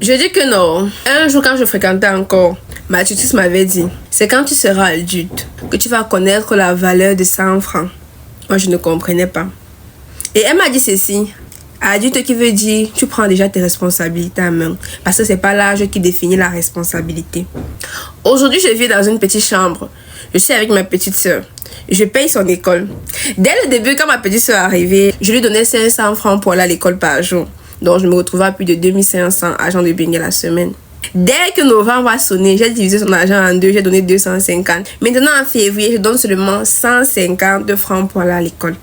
Je dis que non. Un jour, quand je fréquentais encore, ma tutrice m'avait dit, c'est quand tu seras adulte que tu vas connaître la valeur de 100 francs. Moi, je ne comprenais pas. Et elle m'a dit ceci. Adulte qui veut dire, tu prends déjà tes responsabilités en main. Parce que c'est pas l'âge qui définit la responsabilité. Aujourd'hui, je vis dans une petite chambre. Je suis avec ma petite soeur. Je paye son école. Dès le début, quand ma petite soeur est arrivée, je lui donnais 500 francs pour aller à l'école par jour. Donc, je me retrouvais à plus de 2500 agents de beignets la semaine. Dès que novembre a sonné, j'ai divisé son argent en deux, j'ai donné 250. Maintenant, en février, je donne seulement 150 francs pour aller à l'école.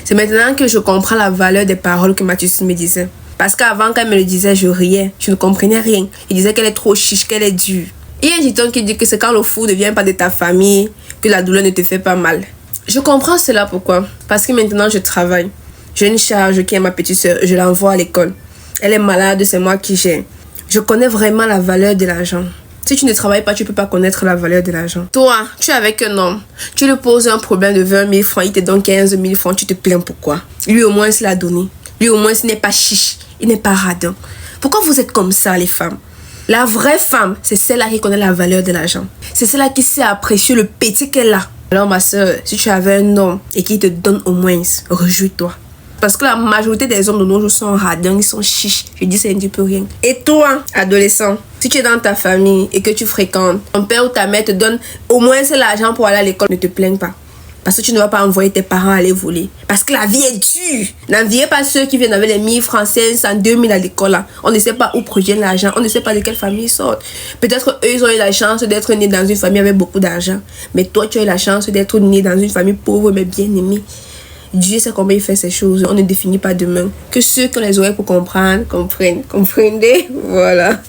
C'est maintenant que je comprends la valeur des paroles que Mathis me disait. Parce qu'avant, quand elle me le disait, je riais. Je ne comprenais rien. Il disait qu'elle est trop chiche, qu'elle est dure. Il y a un dicton qui dit que c'est quand le fou ne vient pas de ta famille que la douleur ne te fait pas mal. Je comprends cela pourquoi. Parce que maintenant, je travaille. J'ai une charge qui est ma petite soeur. Je l'envoie à l'école. Elle est malade, c'est moi qui gère. Je connais vraiment la valeur de l'argent. Si tu ne travailles pas, tu ne peux pas connaître la valeur de l'argent. Toi, tu es avec un homme. Tu lui poses un problème de 20 000 francs, il te donne 15 000 francs, tu te plains pourquoi? Lui au moins, il l'a donné. Lui au moins, il n'est pas chiche. Il n'est pas radin. Pourquoi vous êtes comme ça, les femmes? La vraie femme, c'est celle-là qui connaît la valeur de l'argent. C'est celle-là qui sait apprécier le petit qu'elle a. Alors, ma soeur, si tu avais un homme et qu'il te donne au moins, réjouis-toi. Parce que la majorité des hommes de nos jours sont radins, ils sont chiches. Je dis ça ne dit plus rien. Et toi, adolescent, si tu es dans ta famille et que tu fréquentes, ton père ou ta mère te donne au moins l'argent pour aller à l'école, ne te plains pas. Parce que tu ne vas pas envoyer tes parents aller voler. Parce que la vie est dure. N'enviez pas ceux qui viennent avec les 1000 francs, 500, 2000 à l'école. Là. On ne sait pas où provient l'argent. On ne sait pas de quelle famille ils sortent. Peut-être eux, ils ont eu la chance d'être nés dans une famille avec beaucoup d'argent. Mais toi, tu as eu la chance d'être né dans une famille pauvre mais bien aimée. Dieu sait comment il fait ces choses. On ne définit pas demain. Que ceux qui ont les oreilles pour comprendre, comprennent. Comprenez? Voilà.